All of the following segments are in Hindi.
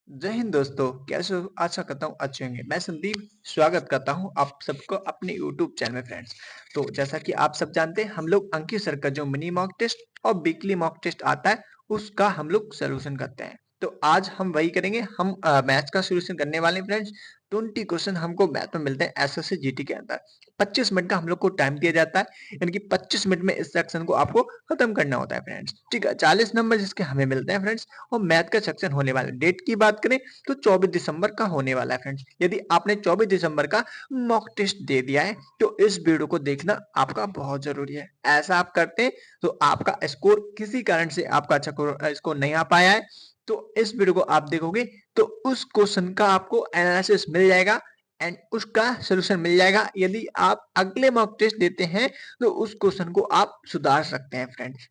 जय हिंद दोस्तों, कैसे हो? आशा करता हूँ अच्छे होंगे। मैं संदीप स्वागत करता हूँ आप सबको अपने यूट्यूब चैनल में फ्रेंड्स। तो जैसा कि आप सब जानते हैं हम लोग अंकित सर का जो मिनी मॉक टेस्ट और वीकली मॉक टेस्ट आता है उसका हम लोग सॉल्यूशन करते हैं। तो आज हम वही करेंगे। हम मैथ्स का सॉल्यूशन करने वाले हैं फ्रेंड्स। 20 क्वेश्चन हमको मैथ में मिलते हैं एसएससी जीटी के अंदर। 25 मिनट का हम लोग को टाइम दिया जाता है, यानी कि 25 मिनट में इस सेक्शन को आपको खत्म करना होता है फ्रेंड्स। ठीक है, 40 नंबर जिसके हमें मिलते हैं फ्रेंड्स। और मैथ का सेक्शन होने वाला है। डेट की बात करें तो 24 दिसंबर का होने वाला है फ्रेंड्स। यदि आपने 24 दिसंबर का मॉक टेस्ट दे दिया है तो इस वीडियो को देखना आपका बहुत जरूरी है। ऐसा आप करते हैं तो आपका स्कोर किसी कारण से आपका अच्छा स्कोर नहीं आ पाया है तो इस वीडियो को आप देखोगे तो उस क्वेश्चन का आपको एनालिसिस मिल जाएगा एंड उसका सॉल्यूशन मिल जाएगा। यदि आप अगले मॉक टेस्ट देते हैं तो उस क्वेश्चन को आप सुधार सकते हैं फ्रेंड्स।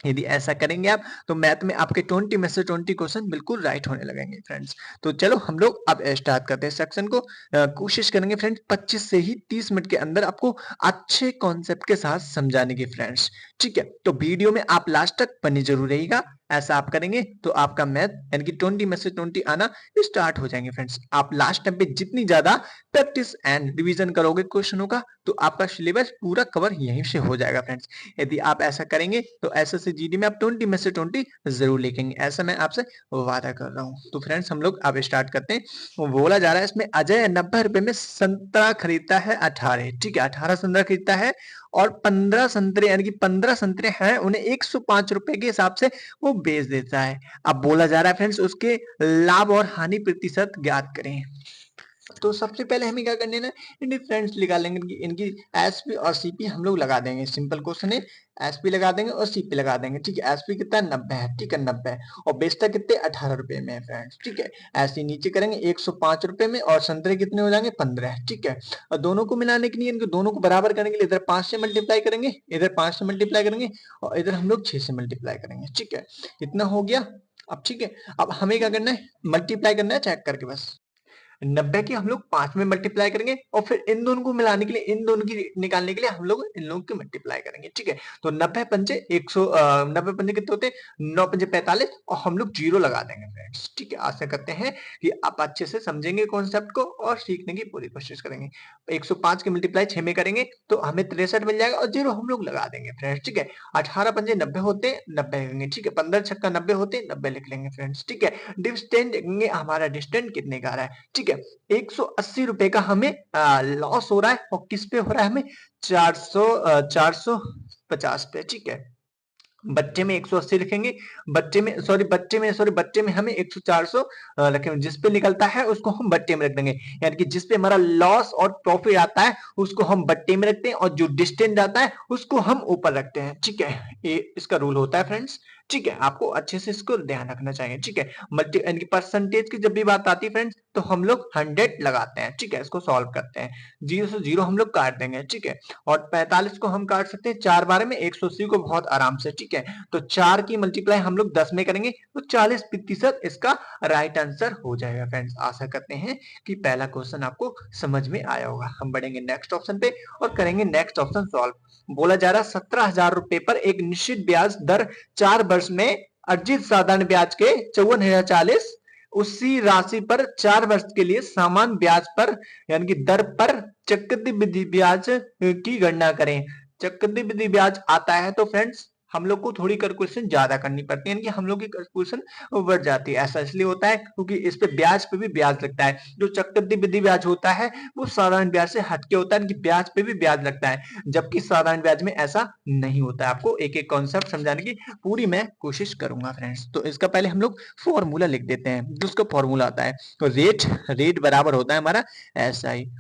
यदि ऐसा करेंगे आप तो मैथ में आपके 20 में से 20 क्वेश्चन बिल्कुल राइट होने लगेंगे फ्रेंड्स। तो चलो हम लोग अब स्टार्ट करते हैं सेक्शन को। कोशिश करेंगे फ्रेंड्स 25 से ही 30 मिनट के अंदर आपको अच्छे कॉन्सेप्ट के साथ समझाने की फ्रेंड्स। ठीक है, तो वीडियो में आप लास्ट तक बने जरूर रहिएगा। ऐसा आप करेंगे तो आपका मैथ यानी कि 20 में से 20 आना स्टार्ट हो जाएंगे फ्रेंड्स। आप लास्ट टाइम पे जितनी ज्यादा प्रैक्टिस एंड रिवीजन करोगे क्वेश्चनों का तो आपका सिलेबस पूरा कवर यहीं से हो जाएगा फ्रेंड्स। यदि आप ऐसा करेंगे तो एसएससी जीडी में आप 20 में से 20 जरूर लिखेंगे, ऐसा मैं आपसे वादा कर रहा हूँ। तो फ्रेंड्स हम लोग अब स्टार्ट करते हैं। वो बोला जा रहा है इसमें अजय 90 रुपए में संतरा खरीदता है 18। ठीक है, 18 संतरा खरीदता है और 15 संतरे यानी कि 15 संतरे हैं उन्हें 105 रुपए के हिसाब से वो बेच देता है। अब बोला जा रहा है फ्रेंड्स उसके लाभ और हानि प्रतिशत ज्ञात करें। तो सबसे पहले हमें क्या करना है ना, डिफरेंस निकालेंगे इनकी एसपी और सीपी हम लोग लगा देंगे। सिंपल क्वेश्चन है, एसपी लगा देंगे और सीपी लगा देंगे। ठीक है, एसपी कितना है 90 है। ठीक है, 90 है और बेचता कितने 18 रुपए में है फ्रेंड्स। ठीक है, ऐसे नीचे करेंगे 105 रुपए में और संतरे कितने हो जाएंगे 15। ठीक है, और दोनों को मिलाने के लिए इनको दोनों को बराबर करने के लिए इधर 5 से मल्टीप्लाई करेंगे, इधर 5 से मल्टीप्लाई करेंगे और इधर हम लोग 6 से मल्टीप्लाई करेंगे। ठीक है, इतना हो गया। अब ठीक है, अब हमें क्या करना है, मल्टीप्लाई करना है चेक करके बस। 90 की हम लोग 5 में मल्टीप्लाई करेंगे और फिर इन दोनों को मिलाने के लिए इन दोनों की निकालने के लिए हम लोग इन लोगों की मल्टीप्लाई करेंगे। ठीक है, तो 90 पंजे 100, 90 पंजे कितने होते हैं 9 पंजे 45 और हम लोग जीरो लगा देंगे फ्रेंड्स। ठीक है, आशा करते हैं कि आप अच्छे से समझेंगे कॉन्सेप्ट को और सीखने की पूरी कोशिश करेंगे। 105 की मल्टीप्लाई 6 में करेंगे तो हमें 63 मिल जाएगा और जीरो हम लोग लगा देंगे फ्रेंड्स। ठीक है, 18 पंजे 90 होते 90 लिखेंगे। ठीक है, 15 छक्का 90 होते 90 लिख लेंगे फ्रेंड्स। ठीक है, डिस्टेंस देखेंगे हमारा डिस्टेंस कितने का आ रहा है। ठीक है, 180 रुपए का हमें लॉस हो रहा है और किस पे हो रहा है हमें 450 पे। ठीक है, बच्चे में 180 लिखेंगे, बच्चे में हमें 100 400 रखेंगे। जिस पे निकलता है उसको हम बट्टे में रख देंगे, यानी कि जिस पे हमारा लॉस और प्रॉफिट आता है उसको हम बट्टे में रखते हैं और जो डिस्टेंस आता है उसको हम ऊपर रखते हैं। ठीक है, ये इसका रूल होता है फ्रेंड्स। ठीक है, आपको अच्छे से इसको ध्यान रखना चाहिए। ठीक है, मल्टी यानी कि परसेंटेज की जब भी बात आती है फ्रेंड्स तो हम लोग 100 लगाते हैं। ठीक है, इसको सॉल्व करते हैं, जीरो से जीरो हम लोग काट देंगे। ठीक है, और 45 को हम काट सकते हैं 4 बार में 180 को बहुत आराम से। ठीक है, तो 4 की मल्टीप्लाई हम लोग 10 में करेंगे तो 40% इसका राइट आंसर हो जाएगा फ्रेंड्स। आशा करते हैं कि पहला क्वेश्चन आपको समझ में आया होगा। हम बढ़ेंगे नेक्स्ट ऑप्शन पे और करेंगे नेक्स्ट ऑप्शन सॉल्व। बोला जा रहा है 17,000 रुपए पर एक निश्चित ब्याज दर 4 वर्ष में अर्जित साधारण ब्याज के 54,040 उसी राशि पर 4 वर्ष के लिए समान ब्याज पर यानी कि दर पर चक्रवृद्धि ब्याज की गणना करें। चक्रवृद्धि ब्याज आता है तो फ्रेंड्स हम लोग को थोड़ी कैलकुलेशन ज्यादा करनी पड़ती है, यानी कि हम लोग की कैलकुलेशन बढ़ जाती है। ऐसा इसलिए होता है क्योंकि इस पे ब्याज पे भी ब्याज लगता है। जो चक्रवृद्धि ब्याज होता है वो साधारण ब्याज से हटके होता है, कि ब्याज पे भी ब्याज लगता है, जबकि साधारण ब्याज में ऐसा नहीं होता है। आपको एक एक कॉन्सेप्ट समझाने की पूरी मैं कोशिश करूंगा फ्रेंड्स। तो इसका पहले हम लोग फॉर्मूला लिख देते हैं। जो उसका फॉर्मूला आता है तो रेट बराबर होता है हमारा ऐसा ही,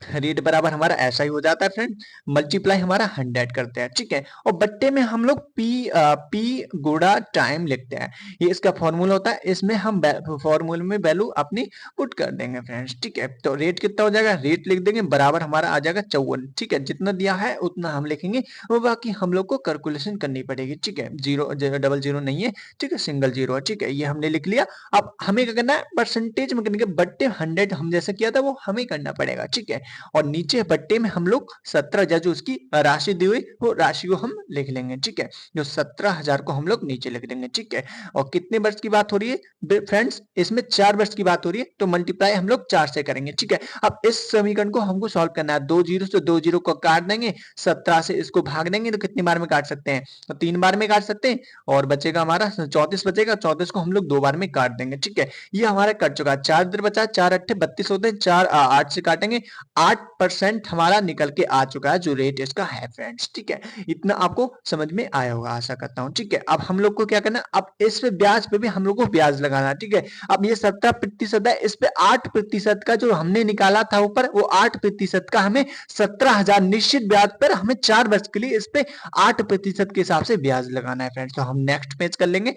रेट बराबर हमारा ऐसा ही हो जाता है फ्रेंड, मल्टीप्लाई हमारा 100 करते हैं। ठीक है, और बट्टे में हम लोग पी गुड़ा टाइम लिखते हैं। ये इसका फॉर्मूला होता है, इसमें हम फॉर्मूले में वैल्यू अपनी पुट कर देंगे फ्रेंड्स। ठीक है, तो रेट कितना हो जाएगा, रेट लिख देंगे बराबर हमारा आ जाएगा 54। ठीक है, जितना दिया है उतना हम लिखेंगे और बाकी हम लोग को कैलकुलेशन करनी पड़ेगी। ठीक है, जीरो डबल जीरो नहीं है, ठीक है, सिंगल जीरो है। ठीक है, ये हमने लिख लिया। अब हमें क्या करना है, परसेंटेज में करने के बट्टे 100 हम जैसे किया था वो हमें करना पड़ेगा। ठीक है, और नीचे पट्टे में हम लोग 17,000 जो उसकी राशि दी हुई वो राशि को हम लिख लेंगे, ठीक है। जो 17,000 को हम लोग नीचे लिख देंगे, ठीक है। और कितने वर्ष की बात हो रही है फ्रेंड्स, इसमें 4 वर्ष की बात हो रही है, तो मल्टीप्लाई हम लोग 4 से करेंगे, ठीक है। अब इस समीकरण को हमको सॉल्व करना है। 2 जीरो से 2 जीरो को काट देंगे, 17 से इसको भाग देंगे तो कितनी बार में काट सकते हैं, तो 3 बार में काट सकते हैं और बचेगा हमारा 34 बचेगा। 34 को हम लोग 2 बार में काट देंगे, ठीक है। ये हमारा कट चुका है। 4 इधर बचा, 4 अट्ठे 32 होते हैं, 4 8 से काटेंगे, 8% हमारा निकल के आ चुका है जो रेट इसका है फ्रेंड्स, ठीक है। इतना आपको समझ में आया होगा आशा करता हूं, ठीक है। अब हम लोग को क्या करना है, अब इस पे ब्याज पे भी हम लोग को ब्याज लगाना है, ठीक है। अब ये 17% है, इस पे 8% का जो हमने निकाला था ऊपर, वो 8% का हमें 17,000 निश्चित ब्याज पर हमें 4 वर्ष के लिए इस पे 8% के हिसाब से ब्याज लगाना है फ्रेंड्स। तो हम नेक्स्ट पेज कर लेंगे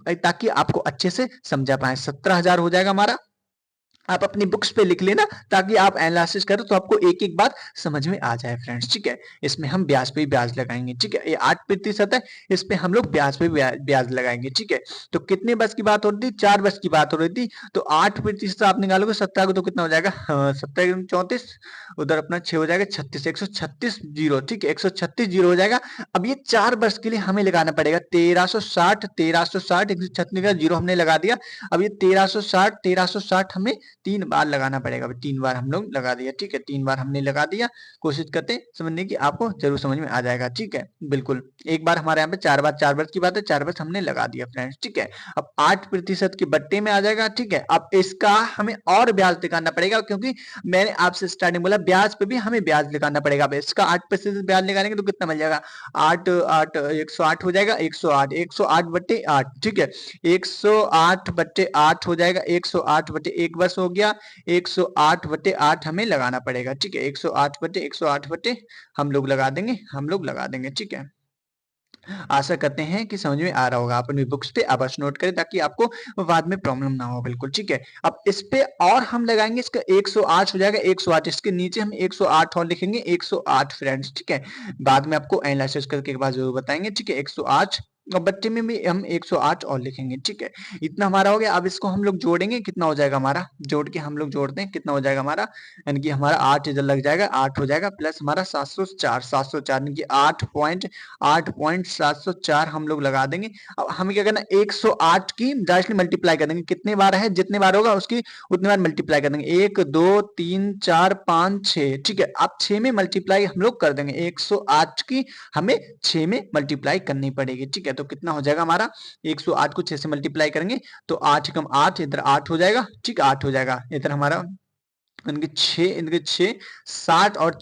ताकि आपको अच्छे से समझा पाए। 17,000 हो जाएगा हमारा, आप अपनी बुक्स पे लिख लेना ताकि आप एनालिसिस करो तो आपको एक एक बात समझ में आ जाए फ्रेंड्स, ठीक है। इसमें हम ब्याज पे ब्याज लगाएंगे, ठीक है। ये 8% है, इस पे हम लोग ब्याज पे ब्याज लगाएंगे, ठीक है। तो कितने बस की बात हो रही थी, 4 बस की बात हो रही थी, तो 8% आप निकालोगे 17 को तो कितना हो जाएगा, 17 34, उधर अपना 6 हो जाएगा 36, 136 जीरो, ठीक है। 136 जीरो हो जाएगा। अब ये 4 बस के लिए हमें लगाना पड़ेगा 1360, 136 का जीरो हमने लगा दिया। अब ये 1360 हमें 3 बार लगाना पड़ेगा। 3 बार हम लोग लगा दिया, ठीक है। 3 बार हमने लगा दिया, कोशिश करते समझने की, आपको जरूर समझ में आ जाएगा, ठीक है। बिल्कुल एक बार हमारे यहाँ पे 4 बार, 4 वर्ष की बात है, 4 वर्ष हमने लगा दिया फ्रेंड्स, ठीक है। अब 8% के बट्टे में आ जाएगा, ठीक है। अब इसका हमें और ब्याज दिखाना पड़ेगा क्योंकि मैंने आपसे स्टार्टिंग बोला ब्याज पे भी हमें ब्याज दिखाना पड़ेगा। अब इसका 8% ब्याज लगाएंगे तो कितना मिल जाएगा, 8 8 108 हो जाएगा, 108 बट्टे 8, ठीक है। 108 बट्टे 8 हो जाएगा, 108 बट्टे 1 वर्ष हो गया, 108 बट्टे 8 हमें लगाना पड़ेगा, ठीक है। 108 बट्टे हम लोग लगा देंगे, ठीक है। आशा करते हैं कि समझ में आ रहा होगा। आप अपनी बुक्स पे अवश्य नोट करें ताकि आपको बाद में प्रॉब्लम ना हो, बिल्कुल, ठीक है। अब इस पे और हम लगाएंगे, इसका 108 हो जाएगा, 108 इसके नीचे हम 108 और लिखेंगे, 108 फ्रेंड्स, ठीक है। बाद में आपको एनालिसिस करके एक बार जरूर बताएंगे, ठीक है। 108 और बट्टे में भी हम 108 और लिखेंगे, ठीक है। इतना हमारा हो गया। अब इसको हम लोग जोड़ेंगे, कितना हो जाएगा हमारा, जोड़ के हम लोग जोड़ते हैं, कितना हो जाएगा हमारा, यानी कि हमारा 8 इधर लग जाएगा, 8 हो जाएगा प्लस हमारा 704 यानी कि 8.704 हम लोग लगा देंगे। अब हमें क्या करना, 108 की डायरेक्टली मल्टीप्लाई कर देंगे, कितने बार है, जितने बार होगा उसकी उतने बार मल्टीप्लाई कर देंगे, 1 2 3 4 5 6, ठीक है। अब 6 में मल्टीप्लाई हम लोग कर देंगे, 108 की हमें 6 में मल्टीप्लाई करनी पड़ेगी, ठीक है। तो कितना हो जाएगा हमारा, 108 को 6 से मल्टीप्लाई करेंगे तो 8 कम 8, इधर 8 हो जाएगा, ठीक, 8 हो जाएगा। इधर हमारा इनके 6 60 और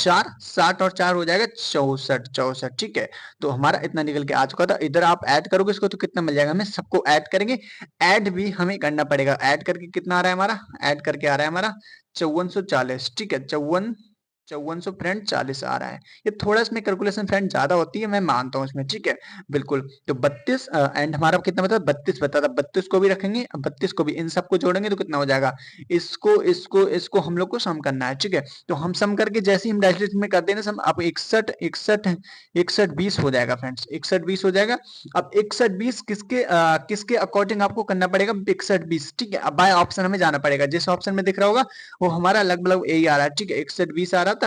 4 हो जाएगा 64, ठीक है। तो हमारा इतना निकल के आ चुका था। इधर आप ऐड करोगे इसको तो कितना मिल जाएगा, हमें सबको ऐड करेंगे, ऐड भी हमें करना पड़ेगा। ऐड करके कितना आ रहा है हमारा, ऐड करके आ रहा है हमारा 5440, ठीक है। 5400 फ्रेंड 40 आ रहा है। ये थोड़ा इसमें कैलकुलेशन फ्रेंड ज्यादा होती है, मैं मानता हूँ इसमें, ठीक है, बिल्कुल। तो 32 एंड हमारा कितना बता, 32 बता था, 32 को भी रखेंगे, 32 को भी, इन सबको जोड़ेंगे तो कितना हो जाएगा, इसको हम लोग को सम करना है, ठीक है। तो हम सम करके जैसे ही हम डायरेक्ट में कर देना सम, अब 61 20 हो जाएगा फ्रेंड्स, 61 20 हो जाएगा। अब 61 20 किसके अकॉर्डिंग आपको करना पड़ेगा, 61 20, ठीक है। अब बाय ऑप्शन हमें जाना पड़ेगा, जिस ऑप्शन में दिख रहा होगा वो हमारा लगभग यही आ रहा है, ठीक है। 61 20 आ रहा था,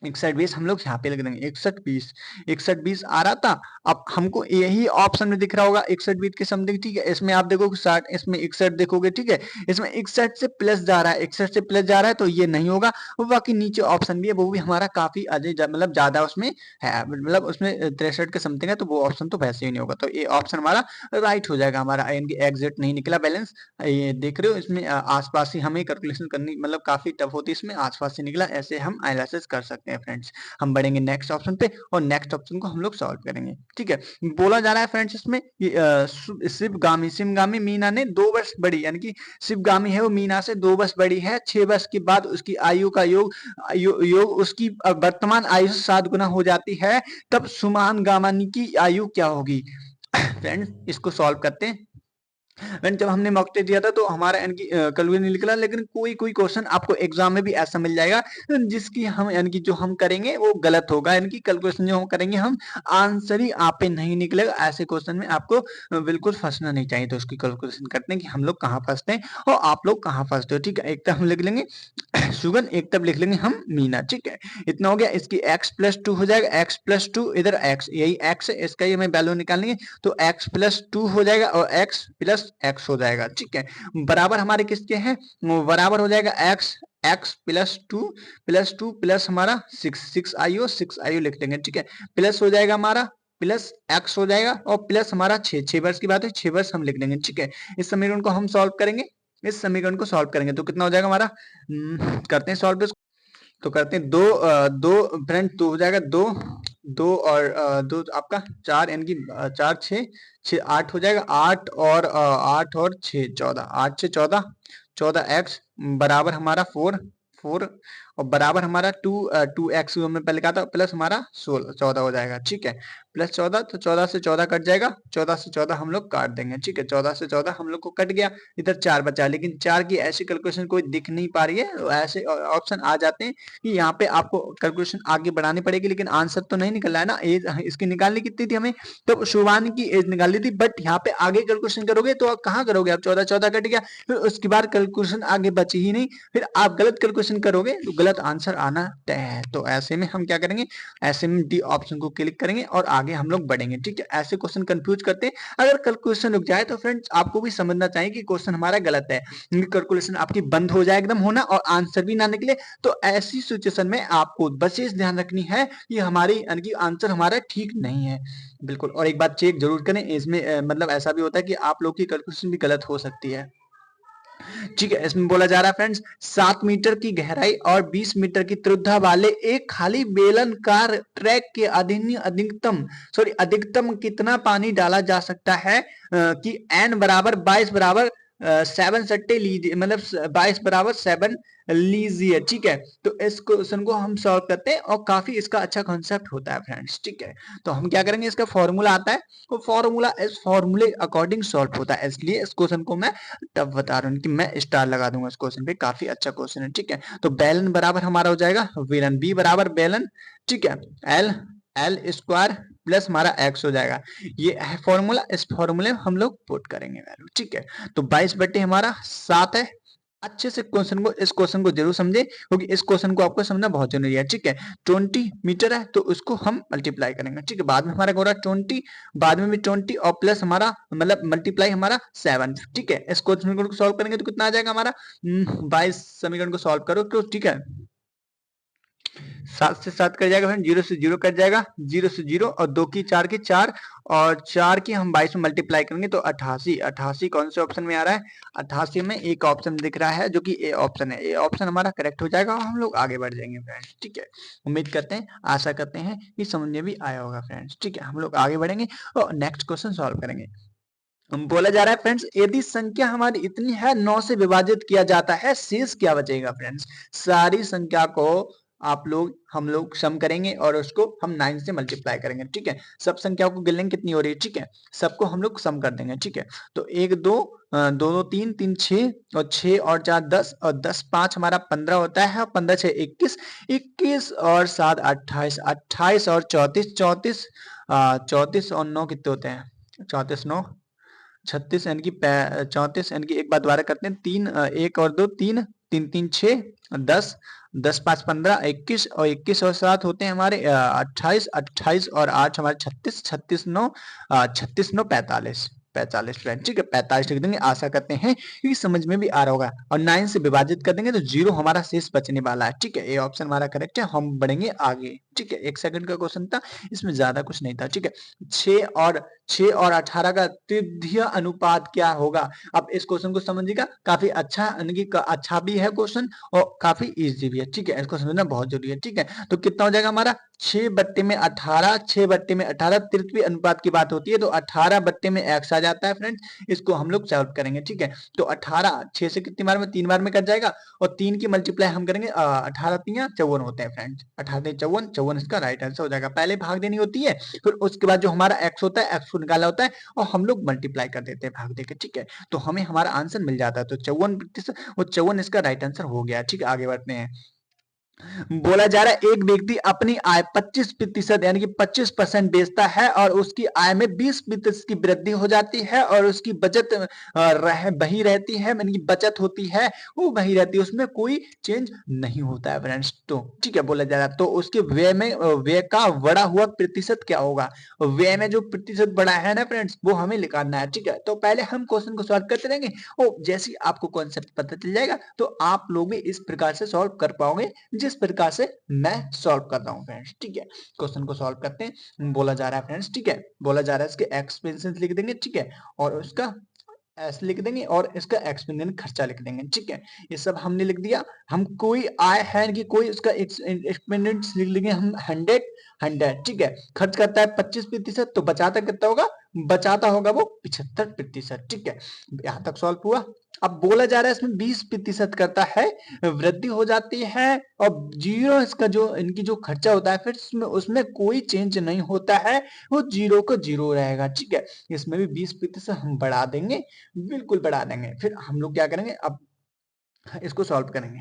61 20 हम लोग यहाँ पे लिख देंगे, 61 20 आ रहा था। अब हमको यही ऑप्शन में दिख रहा होगा 61 20 के समथिंग, ठीक है। इसमें आप देखोगे 60, इसमें 61 देखोगे, ठीक है। इसमें 61 से प्लस जा रहा है, 61 से प्लस जा रहा है तो ये नहीं होगा। वो बाकी नीचे ऑप्शन भी है, वो भी हमारा काफी मतलब ज्यादा उसमें है, मतलब उसमें 63 के समथिंग है, तो वो ऑप्शन तो वैसे ही नहीं होगा। तो ये ऑप्शन हमारा राइट हो जाएगा हमारा, एग्जिट नहीं निकला बैलेंस। ये देख रहे हो, इसमें आसपास ही हमें कैलकुलेशन करनी, मतलब काफी टफ होती है, इसमें आसपास से निकला, ऐसे हम एनालिसिस कर सकते हैं फ्रेंड्स। हम बढ़ेंगे नेक्स्ट ऑप्शन पे और नेक्स्ट ऑप्शन को हम लोग सॉल्व करेंगे, ठीक है। बोला जा रहा है फ्रेंड्स इसमें शिवगामी मीना ने 2 वर्ष बढ़ी, यानी कि शिवगामी है वो मीना से 2 वर्ष बढ़ी है, 6 वर्ष के बाद उसकी आयु का योग उसकी वर्तमान आयु से 7 गुना हो जाती है, तब सुमान गामानी की आयु क्या होगी। फ्रेंड्स इसको सॉल्व करते हैं। एंड जब हमने मॉक टेस्ट दिया था तो हमारा यानी कि कैलकुलेशन नहीं निकला, लेकिन कोई कोई क्वेश्चन आपको एग्जाम में भी ऐसा मिल जाएगा जिसकी हम यानी कि जो हम करेंगे वो गलत होगा, यानी कि कैलकुलेशन जो हम करेंगे हम आंसर ही आप पे नहीं निकलेगा। ऐसे क्वेश्चन में आपको बिल्कुल फंसना नहीं चाहिए। तो उसकी कैलकुलेशन करते हैं कि हम लोग कहाँ फंसते हैं और आप लोग कहाँ फंसते हो। ठीक है, एक तरफ हम लिख लेंगे सुगन, एक तरफ लिख लेंगे हम मीना। ठीक है, इतना हो गया। इसकी x+2 हो जाएगा, x+2 इधर x, यही x है, इसका ही हमें वैल्यू निकालेंगे तो x+2 हो जाएगा और x+x हो जाएगा। ठीक है, बराबर हमारे किसके हैं, बराबर हो जाएगा x+2 प्लस हमारा 6 लिख लेंगे। ठीक है, प्लस हो जाएगा हमारा प्लस x हो जाएगा और प्लस हमारा 6 वर्ष की बात है, 6 वर्ष हम लिख लेंगे। ठीक है, इस समीकरण को हम सॉल्व करेंगे, इस समीकरण को सॉल्व करेंगे तो कितना हो जाएगा हमारा, करते हैं सॉल्व। तो करते हैं दो फ्रेंड, दो हो जाएगा, दो दो और दो आपका 4, यानी कि 4 6 6 8 हो जाएगा, 8 और 6 14, 8 से 14, 14x बराबर हमारा 4 और बराबर हमारा 2x हमने पहले कहा था, प्लस हमारा 16 14 हो जाएगा। ठीक है, प्लस 14, तो 14 से 14 कट जाएगा, 14 से 14 हम लोग काट देंगे। ठीक है, 14 से 14 हम लोग को कट गया, इधर 4 बचा, लेकिन 4 की ऐसी कैलकुलेशन कोई दिख नहीं पा रही है। तो ऐसे ऑप्शन आ जाते हैं कि यहाँ पे आपको कैलकुलेशन आगे बढ़ानी पड़ेगी, लेकिन आंसर तो नहीं निकल रहा है ना। एज इसकी निकालनी कितनी थी हमें, तो शुभान की एज निकालनी थी, बट यहाँ पे आगे कैलकुलेशन करोगे तो आप कहाँ करोगे, आप 14 14 कट गया, फिर उसके बाद कैलकुलेशन आगे बची ही नहीं, फिर आप गलत कैलकुलेशन करोगे तो गलत आंसर आना तय है। तो ऐसे में हम क्या करेंगे, ऐसे में डी ऑप्शन को क्लिक करेंगे और आगे हम लोग बढ़ेंगे। ठीक है, ऐसे क्वेश्चन कंफ्यूज करते हैं, अगर कैलकुलेशन रुक जाए तो फ्रेंड्स आपको भी समझना चाहिए कि क्वेश्चन हमारा गलत है, कैलकुलेशन आपकी बंद हो जाए एकदम होना और आंसर भी ना निकले। तो ऐसी सिचुएशन में आपको विशेष ध्यान रखनी है कि हमारी यानी कि आंसर हमारा ठीक नहीं है बिल्कुल। और एक बात चेक जरूर करें इसमें, मतलब ऐसा भी होता है कि आप लोग की कैलकुलेशन भी गलत हो सकती है। ठीक है, इसमें बोला जा रहा है फ्रेंड्स 7 मीटर की गहराई और 20 मीटर की त्रिज्या वाले एक खाली बेलनकार ट्रैक के अधिकतम कितना पानी डाला जा सकता है कि n बराबर 22 बराबर 7 सट्टे लीजिए, मतलब 22 बराबर 7 लीजिए। ठीक है, तो इस क्वेश्चन को हम सॉल्व करते हैं और काफी इसका अच्छा कॉन्सेप्ट होता है फ्रेंड्स। ठीक है, तो हम क्या करेंगे, इसका फॉर्मूला आता है, वो फॉर्मूला इस फॉर्मूले अकॉर्डिंग सॉल्व होता है, इसलिए इस क्वेश्चन को मैं तब बता रहा हूँ कि मैं स्टार लगा दूंगा इस क्वेश्चन पे, काफी अच्छा क्वेश्चन है। ठीक है, तो बेलन बराबर हमारा हो जाएगा विलन, बी बराबर बेलन, ठीक है, एल एल स्क्वायर प्लस हमारा एक्स हो जाएगा, ये है फॉर्मूला। इस फॉर्मूले में हम लोग पुट करेंगे वैल्यू। ठीक है, तो 22 बटे हमारा 7 है। अच्छे से क्वेश्चन को, इस क्वेश्चन को जरूर समझे क्योंकि इस क्वेश्चन को आपको समझना बहुत जरूरी है। ठीक है, 20 मीटर है तो उसको हम मल्टीप्लाई करेंगे। ठीक है, बाद में हमारा हो रहा 20, बाद में भी 20 और प्लस हमारा मतलब मल्टीप्लाई हमारा 7। ठीक है, इस क्वेश्चन को सॉल्व करेंगे तो कितना आ जाएगा हमारा, 22 समीकरण को सॉल्व करो तो ठीक है, 7 से 7 कट जाएगा, फिर 0 से 0 कट जाएगा, 0 से 0 और 2 की 4 की 4 और 4 की हम 22 में मल्टीप्लाई करेंगे तो 88। 88 कौन से ऑप्शन में आ रहा है, 88 में एक ऑप्शन दिख रहा है जो कि ए ऑप्शन है, ए ऑप्शन हमारा करेक्ट हो जाएगा और हम लोग आगे बढ़ जाएंगे फ्रेंड्स। ठीक है, उम्मीद करते हैं, आशा करते हैं कि समझ में भी आया होगा फ्रेंड्स। ठीक है, हम लोग आगे बढ़ेंगे और नेक्स्ट क्वेश्चन सॉल्व करेंगे। बोला जा रहा है फ्रेंड्स, यदि संख्या हमारी इतनी है 9 से विभाजित किया जाता है, शेष क्या बचेगा फ्रेंड्स। सारी संख्या को आप लोग हम लोग सम करेंगे और उसको हम 9 से मल्टीप्लाई करेंगे। ठीक है, सब संख्याओं को गिन लेंगे कितनी हो रही है। ठीक है, सबको हम लोग सम कर देंगे। ठीक है, तो 1 2 2 2 3 3 6 और 6 और 4 10 और 10 5 हमारा 15 होता है, 15 6 21, 21 और 7 28, 28 और 34, 34 34 और 9 कितने होते हैं, 34 9 36, यानी कि 34, यानी कि एक बार दोबारा करते हैं, 3 1 और 2 3 3 3 6 10 10 5 15 21 और 21 और 7 होते हैं हमारे 28, 28 और 8 हमारे 36, 36 9 36 9 45, 45 फ्रेंड। ठीक है, 45 लिख देंगे, आशा करते हैं कि समझ में भी आ रहा होगा। और 9 से विभाजित कर देंगे तो 0 हमारा शेष बचने वाला है। ठीक है, ये ऑप्शन हमारा करेक्ट है, हम बढ़ेंगे आगे। ठीक है, 1 सेकंड का क्वेश्चन था, इसमें ज्यादा कुछ नहीं था। ठीक है, 6 और 18 का तृतीय अनुपात क्या होगा। अब इस क्वेश्चन को समझिएगा, काफी अच्छा यानी कि अच्छा भी है क्वेश्चन और काफी इजी भी है। ठीक है, इसको समझना बहुत जरूरी है। ठीक है, तो कितना हो जाएगा हमारा 6 बट्टे में 18, 6 बट्टे में 18 तृतीय अनुपात की बात होती है तो 18 बट्टे में x आ जाता है फ्रेंड्स, इसको हम लोग सॉल्व करेंगे, ठीक है। तो 18 6 से कितनी बार में 3 बार में कट जाएगा और 3 की मल्टीप्लाई हम करेंगे 18 तिया 54 होते हैं फ्रेंड्स, 18 तिया 54, 54 इसका राइट आंसर हो जाएगा। पहले भाग देनी होती है, फिर उसके बाद जो हमारा x होता है x को निकाला होता है और हम लोग मल्टीप्लाई कर देते हैं भाग देके, ठीक है। तो हमें हमारा आंसर मिल जाता है, तो 54% वो 54 इसका राइट आंसर हो गया, ठीक है। आगे बढ़ते हैं। बोला जा रहा है एक व्यक्ति अपनी आय 25% यानी कि 25% बेचता है और उसकी आय में 20% की वृद्धि हो जाती है और उसकी बचत वही रहती है, यानी कि बचत होती है वो वही रहती है, उसमें कोई चेंज नहीं होता है फ्रेंड्स। तो ठीक है, बोला जा रहा है तो उसके व्यय में व्यय का बढ़ा हुआ प्रतिशत क्या होगा। व्यय में जो प्रतिशत बढ़ा है ना फ्रेंड्स, वो हमें निकालना है, ठीक है। तो पहले हम क्वेश्चन को सॉल्व करते रहेंगे और जैसे ही आपको कॉन्सेप्ट पता चल जाएगा तो आप लोग भी इस प्रकार से सॉल्व कर पाओगे जिस प्रकार से मैं सॉल्व कर रहा हूं फ्रेंड्स, ठीक है। क्वेश्चन को सॉल्व करते हैं। बोला जा रहा है फ्रेंड्स, ठीक है, बोला जा रहा है इसके एक्सपेंसेस लिख देंगे, ठीक है, और उसका ऐसे लिख देंगे और इसका एक्सपेंडिचर खर्चा लिख देंगे, ठीक है। ये सब हमने लिख दिया। हम कोई आय है कि कोई उसका एक्सपेंडिचर लिख लेंगे हम 100, ठीक है। खर्च करता है 25%, तो बचाता कितना होगा, बचाता होगा वो 75%, ठीक है। यहां तक सॉल्व हुआ। अब बोला जा रहा है इसमें 20% करता है वृद्धि हो जाती है और जीरो इसका जो इनकी जो खर्चा होता है फिर उसमें कोई चेंज नहीं होता है, वो जीरो को जीरो रहेगा, ठीक है। इसमें भी 20% हम बढ़ा देंगे, बिल्कुल बढ़ा देंगे। फिर हम लोग क्या करेंगे, अब इसको सॉल्व करेंगे।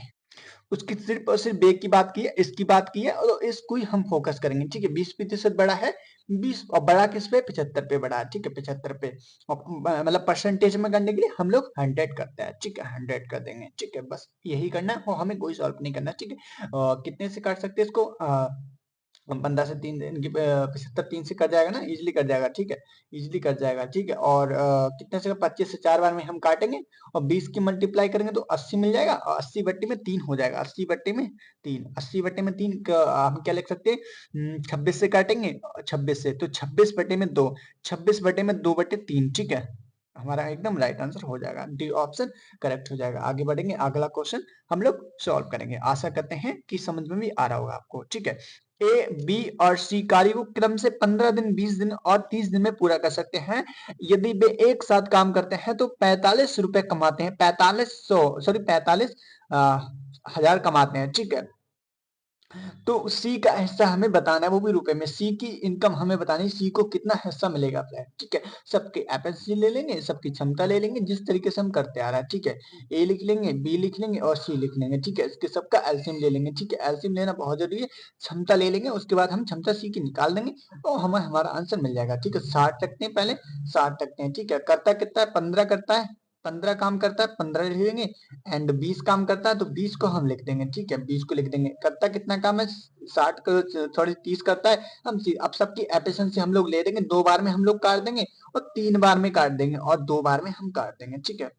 उसकी सिर्फ और सिर्फ बेग की बात की है, इसकी बात की है और इसको ही हम फोकस करेंगे, ठीक है। 20% बढ़ा है, 20 और बढ़ा किस पे, 75 पे बढ़ा है, ठीक है, 75 पे। और मतलब परसेंटेज में करने के लिए हम लोग 100 करते हैं, ठीक है, 100 कर देंगे, ठीक है। बस यही करना है और हमें कोई सॉल्व नहीं करना, ठीक है। कितने से काट सकते हैं इसको, 15 से 3 दिन की 75 3 से कट जाएगा ना, इजीली कट जाएगा, ठीक है, इजीली कट जाएगा, ठीक है। और कितने से 25 से 4 बार में हम काटेंगे और 20 की मल्टीप्लाई करेंगे तो 80 मिल जाएगा और 80 बट्टे में 3 हो जाएगा, 80 बट्टे में 3, 80 बट्टे में 3 हम क्या लिख सकते हैं, 26 से काटेंगे 26 से तो 26 बट्टे में 2, 26 बट्टे में 2 बट्टे 3, ठीक है। हमारा एकदम राइट आंसर हो जाएगा, डी ऑप्शन करेक्ट हो जाएगा। आगे बढ़ेंगे, अगला क्वेश्चन हम लोग सॉल्व करेंगे। आशा करते हैं कि समझ में भी आ रहा होगा आपको, ठीक है। ए, बी और सी कार्य को क्रम से 15 दिन, 20 दिन और 30 दिन में पूरा कर सकते हैं। यदि वे एक साथ काम करते हैं तो 45 रुपए कमाते हैं, 45 हजार कमाते हैं, ठीक है। तो सी का हिस्सा हमें बताना है, वो भी रुपए में। सी की इनकम हमें बतानी है, सी को कितना हिस्सा मिलेगा फ्लैट, ठीक है। सबके एफएससी ले लेंगे, सबकी क्षमता ले लेंगे जिस तरीके से हम करते आ रहा है, ठीक है। ए लिख लेंगे, बी लिख लेंगे और सी लिख लेंगे, ठीक है। इसके सबका एलसीएम ले लेंगे, ठीक है, एलसीएम लेना बहुत जरूरी है। क्षमता ले लेंगे, उसके बाद हम क्षमता सी की निकाल देंगे और हमें हमारा आंसर मिल जाएगा, ठीक है। 60 रखते हैं, पहले 60 रखते हैं, ठीक है। करता कितना है, 15 करता है, 15 काम करता है, 15 लिख लेंगे। एंड 20 काम करता है तो 20 को हम लिख देंगे, ठीक है, 20 को लिख देंगे। करता कितना काम है, 60 को सॉरी 30 करता है। अब सबकी एफिशिएंसी हम लोग ले देंगे, 2 बार में हम लोग काट देंगे और 3 बार में काट देंगे और 2 बार में हम काट देंगे, ठीक है।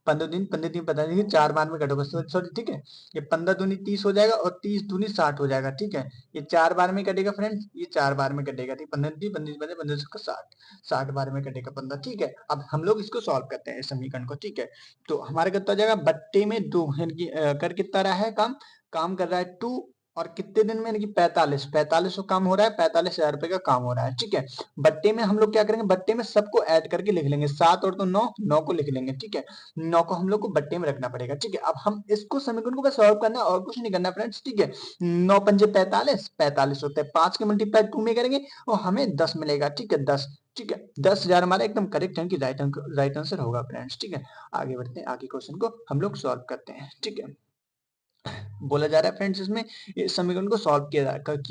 15 दिन पता नहीं 4 बार में कटोगे, सॉरी, ठीक है। ये 15 दूनी 30 हो जाएगा और 30 दूनी 60 हो जाएगा, ठीक है। ये 4 बार में कटेगा फ्रेंड्स, ये 4 बार में कटेगा, ठीक। 15 दी 15 15 15 का 60, 60 बार में कटेगा 15, ठीक है। अब हम लोग इसको सॉल्व करते हैं इस समीकरण को, ठीक है। तो हमारे कितना हो जाएगा, बट्टे में 2 कर कितना रहा है काम, काम कर रहा है 2 और कितने दिन में, यानी कि 45 काम हो रहा है, 45,000 रुपए का काम हो रहा है, ठीक है। बट्टे में हम लोग क्या करेंगे, बट्टे में सबको ऐड करके लिख लेंगे, 7 और तो 9, 9 को लिख लेंगे, ठीक है। 9 को हम लोग को बट्टे में रखना पड़ेगा, ठीक है। अब हम इसको समीकरण को बस सॉल्व करना है और कुछ नहीं करना फ्रेंड्स, ठीक है। 9 पंजे 45, 45 होते हैं, 5 के मल्टीप्लाई 2 में करेंगे और हमें 10 मिलेगा, ठीक है, 10, ठीक है। 10,000 हमारा एकदम करेक्ट है कि राइट आंसर होगा फ्रेंड्स, ठीक है। आगे बढ़ते हैं, आगे क्वेश्चन को हम लोग सॉल्व करते हैं, ठीक है। बोला जा रहा है फ्रेंड्स इसमें इस समीकरण को सॉल्व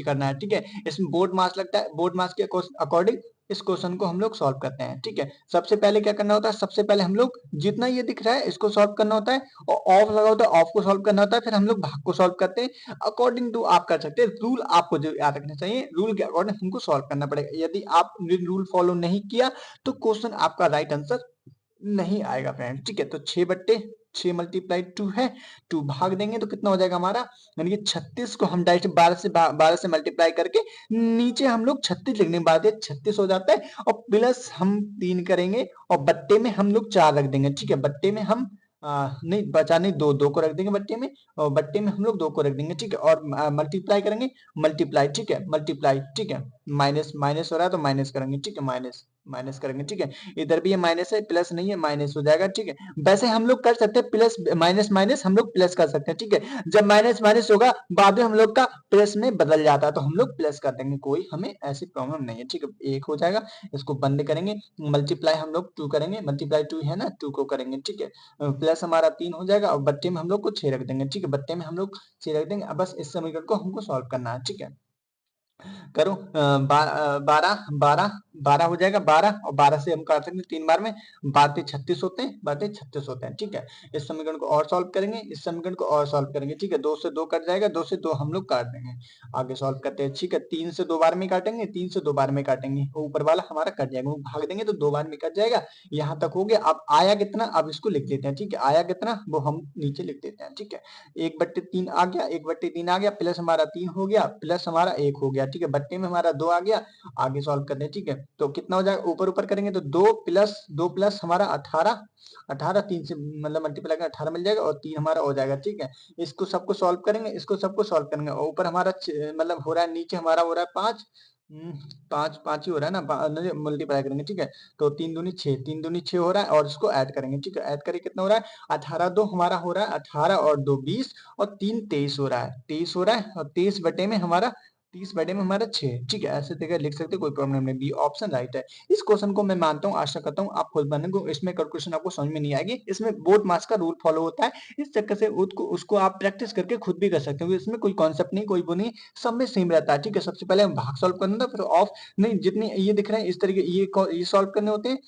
करना है, ठीक है। इसमें बोर्ड मास लगता है, बोर्ड मास के अकॉर्डिंग इस क्वेश्चन को हम लोग सॉल्व करते हैं, ठीक है। सबसे पहले क्या करना होता है, सबसे पहले हम लोग जितना ये दिख रहा है इसको सॉल्व करना होता है और ऑफ लगा होता है, ऑफ को सॉल्व करना होता है, फिर हम लोग भाग को सॉल्व करते हैं। अकॉर्डिंग टू आप कर सकते हैं, रूल आपको जो याद रखना चाहिए, रूल के अकॉर्डिंग हमको सॉल्व करना पड़ेगा। यदि आप रूल फॉलो नहीं किया तो क्वेश्चन आपका राइट आंसर नहीं आएगा फ्रेंड, ठीक है। तो 6 बट्टे 6 मल्टीप्लाई 2 है, 2 भाग देंगे तो कितना हो जाएगा हमारा, यानी कि 36 को हम डायरेक्ट 12 से मल्टीप्लाई करके नीचे हम लोग 36 लिखने के बाद 36 हो जाता है और प्लस हम 3 करेंगे और बट्टे में हम लोग 4 रख देंगे, ठीक है। बट्टे में हम नहीं बचा नहीं, 2 को रख देंगे बट्टे में और बट्टे में हम लोग 2 को रख देंगे, ठीक है। और मल्टीप्लाई करेंगे, मल्टीप्लाई, ठीक है, मल्टीप्लाई, ठीक है। माइनस माइनस हो रहा है तो माइनस करेंगे, ठीक है, माइनस माइनस करेंगे, ठीक है। इधर भी ये माइनस है, प्लस नहीं है, माइनस हो जाएगा, ठीक है। वैसे हम लोग कर सकते हैं प्लस माइनस माइनस हम लोग प्लस कर सकते हैं, ठीक है। जब माइनस माइनस होगा बाद में हम लोग का प्लस में बदल जाता है तो हम लोग प्लस कर देंगे, कोई हमें ऐसी प्रॉब्लम नहीं है, ठीक है। एक हो जाएगा, इसको बंद करेंगे, मल्टीप्लाई हम लोग 2 करेंगे, मल्टीप्लाई 2 है ना, 2 को करेंगे, ठीक है। प्लस हमारा 3 हो जाएगा और बट्टे में हम लोग को 6 रख देंगे, ठीक है। बट्टे में हम लोग 6 रख देंगे। अब बस इस समीकरण को हमको सॉल्व करना है, ठीक है। करो 12 हो जाएगा, 12 और 12 से हम काट सकते हैं 3 बार में, 12 36 होते हैं, 12 36 होते हैं, ठीक है। इस समीकरण को और सॉल्व करेंगे, इस समीकरण को और सॉल्व करेंगे, ठीक है। 2 से 2 कट जाएगा, 2 से 2 हम लोग काट देंगे। आगे सॉल्व करते हैं, ठीक है। 3 से 2 बार में काटेंगे, 3 से 2 बार में काटेंगे, ऊपर वाला हमारा कट जाएगा, वो भाग देंगे तो 2 बार में कट जाएगा। यहाँ तक हो गया। अब आया कितना, अब इसको लिख देते हैं, ठीक है। आया कितना वो हम नीचे लिख देते हैं, ठीक है। 1/3 आ गया, 1/3 आ गया, प्लस हमारा 3 हो गया, प्लस हमारा 1 हो गया, ठीक है। बट्टे में हमारा 2 आ गया। आगे सॉल्व करते हैं, ठीक है। तो कितना हो जाएगा, ऊपर ऊपर करेंगे तो 2 प्लस हमारा 18, 18 3 से मतलब मल्टीप्लाई करेंगे 18 मिल जाएगा और 3 हमारा हो जाएगा, ठीक है। इसको सबको सॉल्व करेंगे, इसको सबको सॉल्व करेंगे और ऊपर हमारा मतलब हो रहा है, नीचे हमारा हो रहा है 5, 5 ही हो रहा है ना, मल्टीप्लाई करेंगे, ठीक है। तो 3 दूनी 6, 3 दूनी 6 हो रहा है और इसको ऐड करेंगे, ठीक है। ऐड करें कितना हो रहा है, 18 2 हमारा हो रहा है, 18 और 2 20 और 3 23 हो रहा है, 23 हो रहा है और 23 बटे में हमारा 30 बटे में हमारा 6, ठीक है। ऐसे देकर लिख सकते, कोई प्रॉब्लम नहीं। बी ऑप्शन राइट है। इस क्वेश्चन को मैं मानता हूँ, आशा करता हूँ आप खुद बनेंगे, इसमें कैलकुलेशन आपको समझ में नहीं आएगी, इसमें बोर्ड मार्क्स का रूल फॉलो होता है, इस चक्कर से उसको आप प्रैक्टिस करके खुद भी कर सकते हो, इसमें कोई कॉन्सेप्ट नहीं, कोई वो नहीं, सब में सेम रहता है, ठीक है। सबसे पहले हम भाग सॉल्व करना था, फिर ऑफ नहीं, जितनी ये दिख रहे हैं इस तरीके ये सॉल्व करने होते हैं,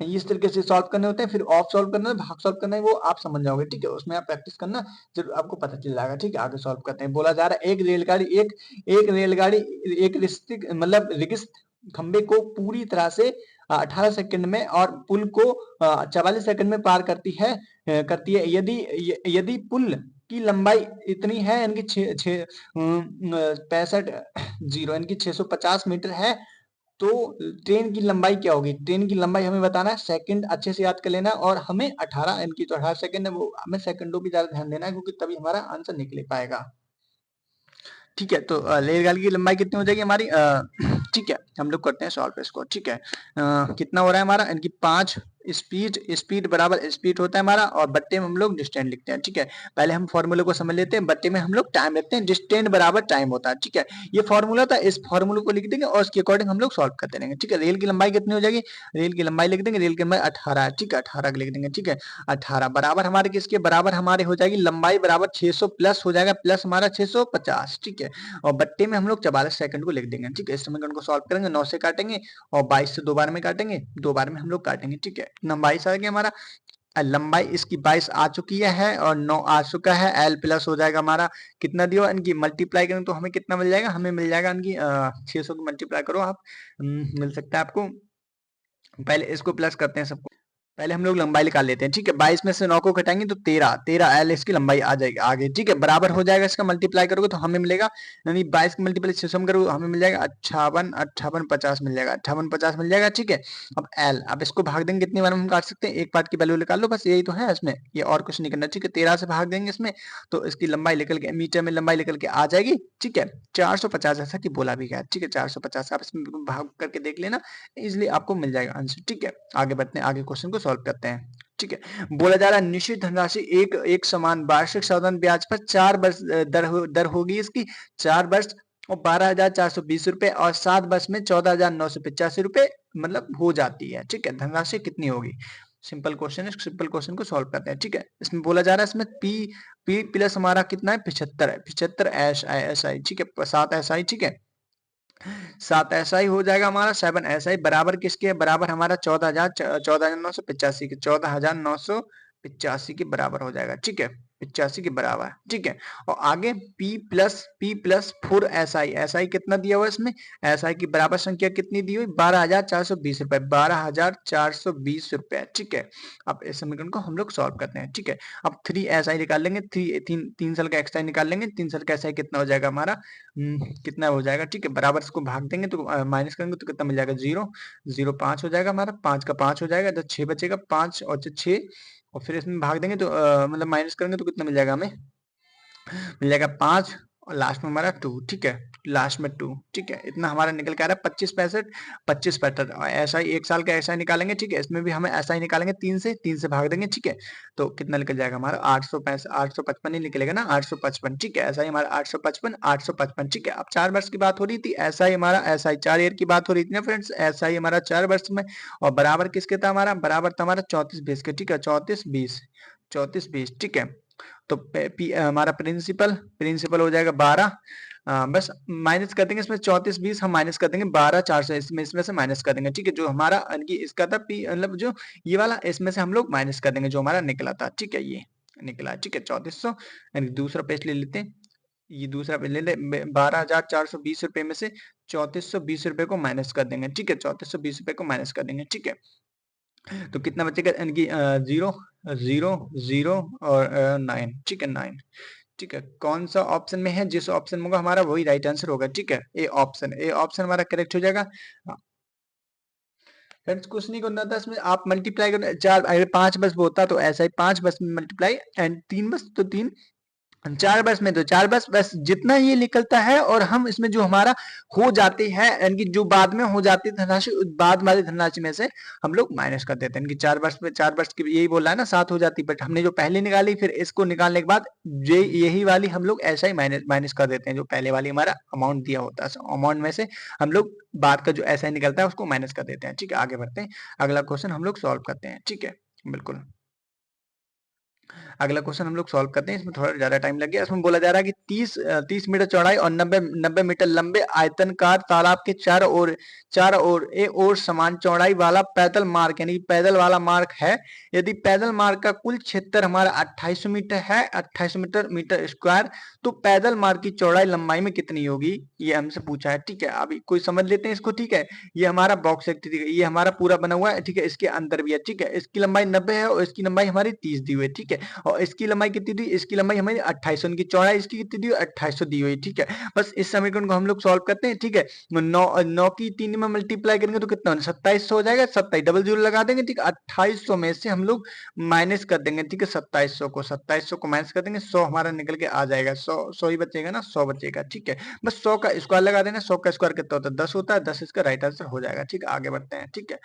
इस तरीके से सॉल्व करने होते हैं, फिर ऑफ सॉल्व करना है, भाग सॉल्व करना है, वो आप समझ जाओगे, ठीक है। उसमें आप प्रैक्टिस करना, जरूर आपको पता चल जाएगा, ठीक है। आगे सॉल्व करते हैं। बोला जा रहा है एक रेलगाड़ी एक रिश्तिक मतलब रिगिस्त खंबे को पूरी तरह से 18 सेकंड में और पुल को 44 सेकंड में पार करती है। यदि पुल की लंबाई इतनी है, यानी कि 65 जीरो यानी कि 650 मीटर है, तो ट्रेन की लंबाई क्या होगी। ट्रेन की लंबाई हमें बताना है, सेकंड अच्छे से याद कर लेना है और हमें 18 इनकी तो 18 सेकंड है, वो हमें सेकंडों की ज्यादा ध्यान देना है क्योंकि तभी हमारा आंसर निकल पाएगा, ठीक है। तो रेलगाड़ी की लंबाई कितनी हो जाएगी हमारी, ठीक है। हम लोग करते हैं सॉल्व इसको, ठीक है। कितना हो रहा है हमारा, इनकी 5 स्पीड बराबर स्पीड होता है हमारा और बट्टे में हम लोग डिस्टेंस लिखते हैं, ठीक है। पहले हम फॉर्मूले को समझ लेते हैं, बट्टे में हम लोग टाइम लिखते हैं, डिस्टेंस बराबर टाइम होता है, ठीक है। ये फॉर्मूला था, इस फॉर्मूले को लिख देंगे और उसके अकॉर्डिंग हम लोग सॉल्व करते रहेंगे, ठीक है। रेल की लंबाई कितनी हो जाएगी, रेल की लंबाई लिख देंगे, रेल की लंबाई 18 है, ठीक है। 18 लिख देंगे, ठीक है। 18 बराबर हमारे किसके बराबर, हमारे हो जाएगी लंबाई बराबर 600 प्लस हो जाएगा, प्लस हमारा 650, ठीक है। और बट्टे में हम लोग 44 सेकंड को लिख देंगे, ठीक है। इस समीकरण को सॉल्व करेंगे, 9 से काटेंगे और 22 से 2 बार में काटेंगे, 2 बार में हम लोग काटेंगे, ठीक है। लंबाई आ गया हमारा, लंबाई इसकी 22 आ चुकी है और 9 आ चुका है, एल प्लस हो जाएगा हमारा, कितना दिया इनकी मल्टीप्लाई करेंगे तो हमें कितना मिल जाएगा, हमें मिल जाएगा इनकी 600 की मल्टीप्लाई करो आप, मिल सकता है आपको। पहले इसको प्लस करते हैं सबको, पहले हम लोग लंबाई निकाल लेते हैं, ठीक है। 22 में से 9 को घटाएंगे तो 13 एल इसकी लंबाई आ जाएगी आगे, ठीक है। बराबर हो जाएगा, इसका मल्टीप्लाई करोगे तो हमें मिलेगा, यानी 22 का मल्टीप्लाई 600 में करोगे हमें मिल जाएगा 58 50 मिल जाएगा, 58 50 मिल जाएगा, ठीक है। अब एल, अब इसको भाग देंगे, कितनी बार में हम काट सकते हैं, एक पार्ट की वैल्यू निकाल लो, बस यही तो है इसमें, ये और कुछ नहीं करना, ठीक है। 13 से भाग देंगे इसमें तो इसकी लंबाई निकल के मीटर में लंबाई निकल के आ जाएगी, ठीक है। 450 जैसा कि बोला भी गया, ठीक है। 450 आप इसमें भाग करके देख लेना, इजिली आपको मिल जाएगा आंसर, ठीक है। आगे बढ़ते हैं, आगे क्वेश्चन को सॉल्व करते हैं, ठीक है। बोला जा रहा है निश्चित धनराशि एक समान वार्षिक साधारण ब्याज पर 4 वर्ष दर होगी इसकी, 4 वर्ष और 12,420 रुपए और 7 वर्ष में 14,985 रुपए मतलब हो जाती है, ठीक है। धनराशि कितनी होगी, सिंपल क्वेश्चन है, सिंपल क्वेश्चन को सॉल्व करते हैं, ठीक है। इसमें बोला जा रहा है, इसमें पी प्लस हमारा कितना है 75 है, 75 एस आई, ठीक है। 7 एस आई, ठीक है। 7 ऐसा ही हो जाएगा हमारा, 7 ऐसा ही बराबर किसके बराबर हमारा 14,985 के, 14,985 के बराबर हो जाएगा, ठीक है। 85 के बराबर, ठीक है। और आगे P प्लस 4 SI कितना दिया हुआ इसमें, SI की बराबर संख्या कितनी दी हुई 12,420 रुपए, 12,420 रुपए, ठीक है। अब इस समीकरण को हम लोग सॉल्व करते हैं, ठीक है। अब 3 SI निकाल लेंगे, 3 साल का एक्सआई निकाल लेंगे, 3 साल का SI कितना हो जाएगा हमारा, कितना हो जाएगा, ठीक है। बराबर इसको भाग देंगे तो माइनस करेंगे तो कितना मिल जाएगा, 0 0 5 हो जाएगा हमारा, 5 का 5 हो जाएगा तो 6 बचेगा, 5 और 6 और फिर इसमें भाग देंगे तो मतलब माइनस करेंगे तो कितना मिल जाएगा हमें, मिल जाएगा 5 और लास्ट में हमारा 2, ठीक है, लास्ट में 2, ठीक है, इतना हमारा निकल के आ रहा है 25 पैंसठ 25 पैंसठ। ऐसा ही 1 साल का ऐसा ही निकालेंगे, ठीक है, इसमें भी हमें ऐसा ही निकालेंगे, 3 से भाग देंगे, ठीक है, तो कितना निकल जाएगा हमारा 855 ही निकलेगा ना, 855, ठीक है, ऐसा ही हमारा 855, ठीक है। अब 4 वर्ष की बात हो रही थी, ऐसा ही हमारा ऐसा ही 4 ईयर की बात हो रही थी ना फ्रेंड्स, ऐसा ही हमारा 4 वर्ष में। और बराबर किसके था हमारा, बराबर था हमारा 34 20 के, ठीक है, 34 20, ठीक है। तो हमारा प्रिंसिपल प्रिंसिपल हो जाएगा 12, बस माइनस कर देंगे इसमें 34 20 हम माइनस कर देंगे 12 400, इसमें से माइनस कर देंगे, ठीक है, जो हमारा इसका था पी मतलब जो ये वाला, इसमें से हम लोग माइनस कर देंगे जो हमारा निकला था, ठीक है, ये निकला, ठीक है, 3400। यानी दूसरा पेज ले लेते हैं, ये दूसरा पेज ले ले, 12,420 रुपए में से 3420 रुपए को माइनस कर देंगे, ठीक है, 3420 रुपए को माइनस कर देंगे, ठीक है। तो कितना बचेगा, यानी 0 0 0 और 9, ठीक है, 9, ठीक है। कौन सा ऑप्शन में है, जिस ऑप्शन में होगा हमारा वही राइट आंसर होगा, ठीक है, ए ऑप्शन हमारा करेक्ट हो जाएगा। फ्रेंड्स कुछ नहीं करना था इसमें, आप मल्टीप्लाई करना, 4 अगर 5 बस होता तो ऐसा ही 5 बस में मल्टीप्लाई, एंड 3 बस तो 3, 4 बस में तो 4 बस, बस जितना ये निकलता है, और हम इसमें जो हमारा हो जाती है, यानी कि जो बाद में हो जाती है धनराशि, बाद वाली धनराशि में से हम लोग माइनस कर देते हैं, यानी कि 4 बस में 4 बस की यही बोल रहा है ना 7 हो जाती, बट हमने जो पहले निकाली, फिर इसको निकालने के बाद यही वाली हम लोग ऐसा ही माइनस माइनस कर देते हैं, जो पहले वाली हमारा अमाउंट दिया होता है, अमाउंट में से हम लोग बाद का जो ऐसा ही निकलता है उसको माइनस कर देते हैं, ठीक है। आगे बढ़ते हैं, अगला क्वेश्चन हम लोग सॉल्व करते हैं, ठीक है, बिल्कुल। अगला क्वेश्चन हम लोग सॉल्व करते हैं, इसमें थोड़ा ज्यादा टाइम लग गया। इसमें बोला जा रहा है कि 30 मीटर चौड़ाई और 90 मीटर लंबे आयतनकार तालाब के चारों ओर एक और समान चौड़ाई वाला पैदल मार्ग, यानी पैदल वाला मार्ग है। यदि पैदल मार्ग का कुल क्षेत्र हमारा 2800 मीटर है, 2800 मीटर स्क्वायर, तो पैदल मार्ग की चौड़ाई लंबाई में कितनी होगी, ये हमसे पूछा है, ठीक है। अभी कोई समझ लेते हैं इसको, ठीक है। ये हमारा बॉक्स है, ये हमारा पूरा बना हुआ है, ठीक है, इसके अंदर भी है, ठीक है। इसकी लंबाई 90 है और इसकी लंबाई हमारी 30 दी हुई है, ठीक है। और इसकी लंबाई कितनी दी, इसकी लंबाई हमारी 2800, इनकी चौड़ाई इसकी कितनी दी, 2800 दी हुई, ठीक है। बस इस समीकरण को हम लोग सॉल्व करते हैं, ठीक है। 9 की 3 में मल्टीप्लाई करेंगे तो कितना 2700 हो जाएगा, 27 डबल जीरो लगा देंगे, ठीक है। 2800 में से हम लोग माइनस कर देंगे, ठीक है, 2700 को माइनस कर देंगे, 100 हमारा निकल के आ जाएगा, 100 ही बचेगा ना, 100 बचेगा, ठीक है। बस 100 का स्क्वायर लगा देना, 100 का स्क्वायर कितना होता है, 10 होता है, 10 इसका राइट आंसर हो जाएगा, ठीक है। आगे बढ़ते हैं, ठीक है,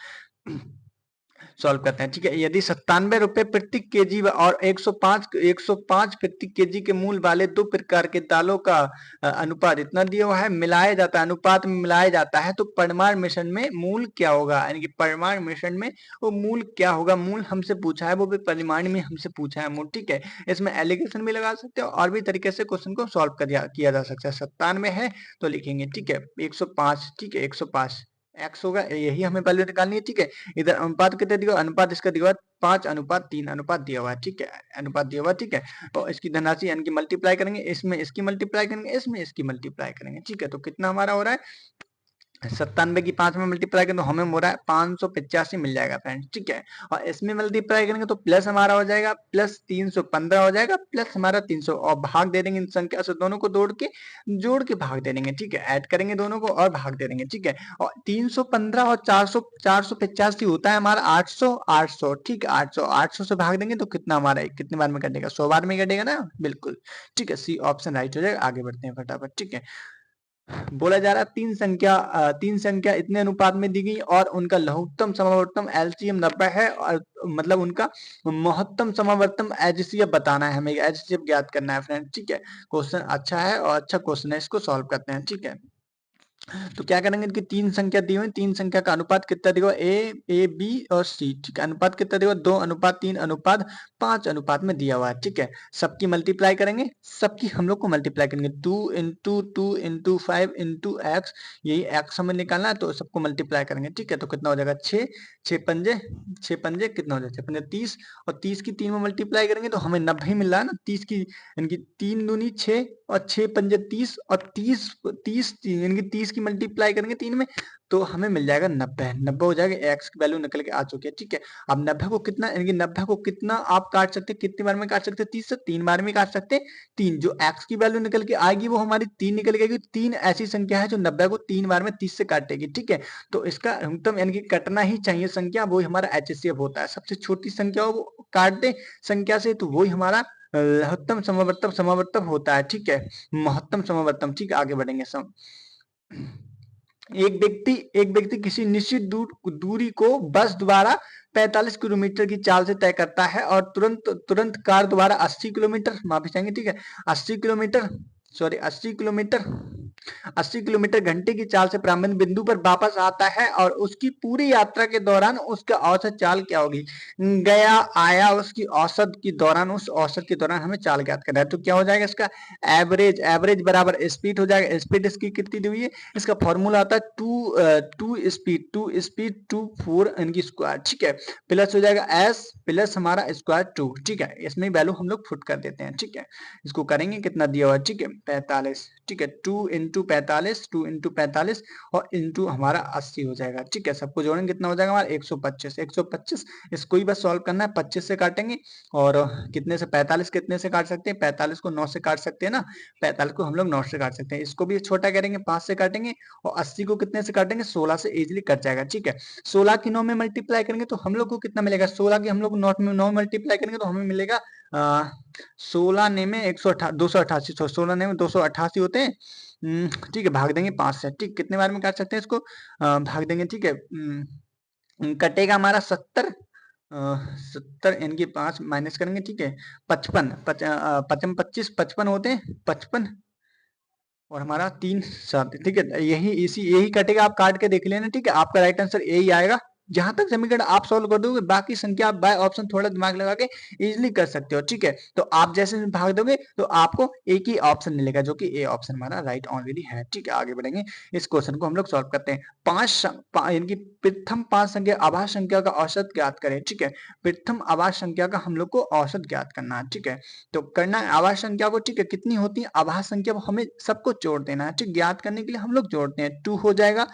सॉल्व करते हैं, ठीक है। यदि 97 रुपए प्रति केजी और 105 प्रति केजी के मूल वाले 2 प्रकार के दालों का अनुपात इतना दिया हुआ है, मिलाया जाता है, अनुपात में मिलाया जाता है, तो परमाणु मिश्रण में मूल क्या होगा, यानी कि परमाणु मिश्रण में वो मूल क्या होगा, मूल हमसे पूछा है, वो भी परिमाण में हमसे पूछा है मूल, ठीक है। इसमें एलिगेशन भी लगा सकते हो और भी तरीके से क्वेश्चन को सॉल्व किया जा सकता है। 97 है तो लिखेंगे, ठीक है, 105, ठीक है, 105 एक्स होगा, यही हमें वैल्यू निकालनी है, ठीक है। इधर अनुपात कितने दिया, अनुपात इसका दिया हुआ 5:3 अनुपात दिया हुआ है, ठीक है, अनुपात दिया हुआ, ठीक है। और इसकी धनराशि यानी कि मल्टीप्लाई करेंगे, इसमें इसकी मल्टीप्लाई करेंगे, इसमें इसकी मल्टीप्लाई करेंगे, ठीक है। तो कितना हमारा हो रहा है, 97 की 5 में मल्टीप्लाई करें तो हमें हो रहा है 585 मिल जाएगा फ्रेंड्स, ठीक है। और इसमें मल्टीप्लाई करेंगे तो प्लस हमारा हो जाएगा, प्लस 315 हो जाएगा, प्लस हमारा 300, और भाग दे देंगे इन संख्या से, दोनों को जोड़ के भाग दे देंगे, ठीक है। ऐड करेंगे दोनों को और भाग दे देंगे, ठीक है। और 315 और 485 होता है हमारा 800, ठीक है, 800 से भाग देंगे तो कितना हमारा कितने बार में कटेगा, 100 बार में कटेगा ना, बिल्कुल, ठीक है। सी ऑप्शन राइट हो जाएगा। आगे बढ़ते हैं फटाफट, ठीक है। बोला जा रहा है तीन संख्या इतने अनुपात में दी गई और उनका लघुत्तम समावर्तन एलसीएम 90 है, और मतलब उनका महत्तम समावर्तन एचसीएफ बताना है, हमें एचसीएफ ज्ञात करना है फ्रेंड, ठीक है। क्वेश्चन अच्छा है और अच्छा क्वेश्चन है, इसको सॉल्व करते हैं, ठीक है। तो क्या करेंगे, इनकी 3 संख्या दी हुई, 3 संख्या का अनुपात कितना दिया, ए बी और सी, ठीक है। अनुपात कितना दिया, 2:3:5 अनुपात में दिया हुआ है, ठीक है। सबकी मल्टीप्लाई करेंगे, सबकी हम लोग को मल्टीप्लाई करेंगे, 2 × 2 × 5 × x, यही x हमें निकालना है, तो सबको मल्टीप्लाई करेंगे, ठीक है। तो कितना हो जाएगा, 6 6 पंजे कितना हो जाएगा, 6 पंजे 30, और 30 की 3 में मल्टीप्लाई करेंगे तो हमें 90 मिल रहा है ना, 30 की यानी 3 दूनी 6 और 6 पंजे 30, और 30 यानी कि 30 की मल्टीप्लाई करेंगे 3 में तो हमें मिल जाएगा 90 हो जाएगा, एक्स की वैल्यू निकल के आ चुकी है, ठीक है। अब 90 को कितना, यानी कि 90 को कितना आप काट सकते हैं, कितनी बार में काट सकते हैं, 30 से 3 बार में काट सकते हैं, 3 जो एक्स की वैल्यू निकल के आएगी वो हमारी 3 निकल के आएगी, 3 ऐसी संख्या है जो 90 को 3 बार में 30 से काटेगी, ठीक है। तो इसका न्यूनतम यानी कि कटना ही चाहिए संख्या, वही हमारा एचसीएफ होता है, सबसे छोटी संख्या को काट दे संख्या से तो वही हमारा लघुत्तम समवर्तम समवर्तम होता है, ठीक है, महत्तम समवर्तम, ठीक है, आगे बढ़ेंगे सम। एक व्यक्ति किसी निश्चित दूरी को बस द्वारा 45 किलोमीटर की चाल से तय करता है और तुरंत तुरंत कार द्वारा 80 किलोमीटर, माफी चाहेंगे, ठीक है, 80 किलोमीटर, सॉरी 80 किलोमीटर घंटे की चाल से प्रारंभिक बिंदु पर वापस आता है और उसकी पूरी यात्रा के दौरान उसका औसत चाल क्या होगी, गया आया उसकी औसत के दौरान, उस औसत के दौरान हमें चाल ज्ञात करना है। तो क्या हो जाएगा इसका एवरेज बराबर स्पीड हो जाएगा। स्पीड इसकी कितनी दी हुई है, इसका फॉर्मूला आता है टू 4 इनकी स्क्वायर, ठीक है, प्लस हो जाएगा एस प्लस हमारा स्क्वायर 2, ठीक है, इसमें वैल्यू हम लोग फुट कर देते हैं, ठीक है, इसको करेंगे कितना दिया हुआ है, ठीक है 45, ठीक है, 2 into 45 और इंटू हमारा 80 हो जाएगा, ठीक है, सबको जोड़ेंगे कितना हो जाएगा हमारा 125, इसको ही बस सॉल्व करना है, 25 से काटेंगे और कितने से 45 कितने से काट सकते हैं, 45 को 9 से काट सकते हैं ना, 45 को हम लोग 9 से काट सकते हैं, इसको भी छोटा करेंगे 5 से काटेंगे और 80 को कितने से काटेंगे, 16 से इजीली कट जाएगा, ठीक है, 16 की 9 में मल्टीप्लाई करेंगे तो हम लोग को कितना मिलेगा, 16 की हम लोग 9 मल्टीप्लाई करेंगे तो हमें मिलेगा 16 ने में 288, 16 ने में 288 होते हैं, ठीक है, भाग देंगे 5 से, ठीक, कितने बार में काट सकते हैं इसको, भाग देंगे, ठीक है, कटेगा हमारा 70, 70 इनकी 5 माइनस करेंगे, ठीक है, 55 पचम 25 55 होते हैं 55 और हमारा 3 7, ठीक है, यही कटेगा, आप काट के देख लेना, ठीक है, आपका राइट आंसर यही आएगा। जहां तक समीकरण आप सॉल्व कर दोगे, बाकी संख्या आप बाय ऑप्शन थोड़ा दिमाग लगा के इजीली कर सकते हो, ठीक है, तो आप जैसे भाग दोगे तो आपको एक ही ऑप्शन मिलेगा जो कि ए ऑप्शन हमारा राइट ऑलरेडी है, ठीक है, आगे बढ़ेंगे, इस क्वेश्चन को हम लोग सॉल्व करते हैं। इनकी प्रथम 5 संख्या आभास संख्या का औसत ज्ञात करें, ठीक है, प्रथम आभास संख्या का हम लोग को औसत ज्ञात करना है, ठीक है, तो करना है आभास संख्या को, ठीक है, कितनी होती है आभास संख्या, हमें सबको जोड़ देना है, ठीक, ज्ञात करने के लिए हम लोग जोड़ते हैं, 2 हो जाएगा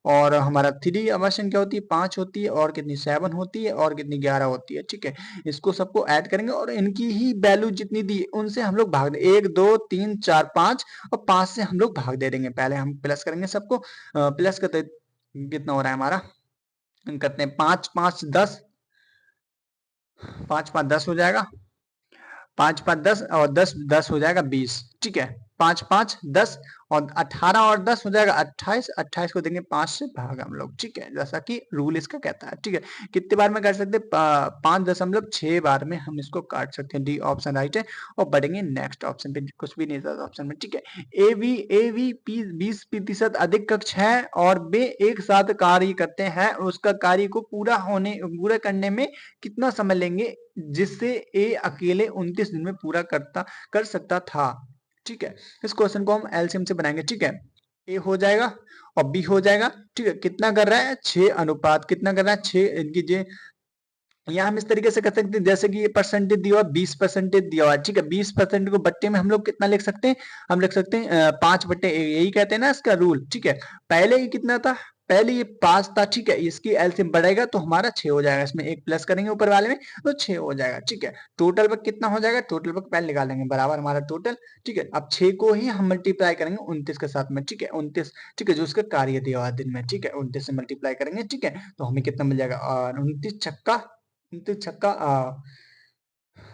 और हमारा 3 आभास संख्या होती है 5 होती है और कितनी 7 होती है और कितनी 11 होती है, ठीक है, इसको सबको ऐड करेंगे और इनकी ही वैल्यू जितनी दी उनसे हम लोग भाग दे, 1 2 3 4 5 और 5 से हम लोग भाग दे देंगे, पहले हम प्लस करेंगे सबको, प्लस करते कितना हो रहा है हमारा, करते हैं 5 5 10, 5 5 10 हो जाएगा, 5 5 10 और 10 10 हो जाएगा 20, ठीक है, 5 5 10 और 18 और 10 हो जाएगा 28, 28 को देंगे 5 से भाग हम लोग, ठीक है, जैसा कि रूल इसका कहता है, ठीक है, कितने बार में काट सकते हैं, 5.6 बार में हम इसको काट सकते हैं, डी ऑप्शन राइट है और बढ़ेंगे नेक्स्ट ऑप्शन पे, कुछ भी नहीं था ऑप्शन में, ठीक है, ए वी 20% अधिक कक्ष है और वे एक साथ कार्य करते हैं, उसका कार्य को पूरा करने में कितना समय लेंगे, जिससे ए अकेले 29 दिन में पूरा कर सकता था, ठीक है, इस क्वेश्चन को हम एलसीएम से बनाएंगे, ठीक है, ए हो जाएगा और बी हो जाएगा, ठीक है, कितना कर रहा है 6 अनुपात कितना कर रहा है 6 इनकी जे, यहाँ हम इस तरीके से कर सकते हैं जैसे कि ये परसेंटेज दिया हुआ 20% दिया हुआ है, ठीक है, 20% को बट्टे में हम लोग कितना लिख सकते हैं, हम लिख सकते हैं 5/, यही कहते हैं ना इसका रूल, ठीक है, पहले ये कितना था, पहले ये 5 था, ठीक है, इसकी एलसीएम बढ़ेगा तो हमारा 6 हो जाएगा, इसमें एक प्लस करेंगे ऊपर वाले में तो 6 हो जाएगा, ठीक है, टोटल पर कितना हो जाएगा, टोटल पर पहले निकालेंगे बराबर हमारा टोटल, ठीक है, अब 6 को ही हम मल्टीप्लाई करेंगे 29 के साथ में, ठीक है, 29, ठीक है, जो उसका कार्य दिया हुआ दिन में, ठीक है, 29 से मल्टीप्लाई करेंगे, ठीक है, तो हमें कितना मिल जाएगा, और 29 छक्का 29 छक्का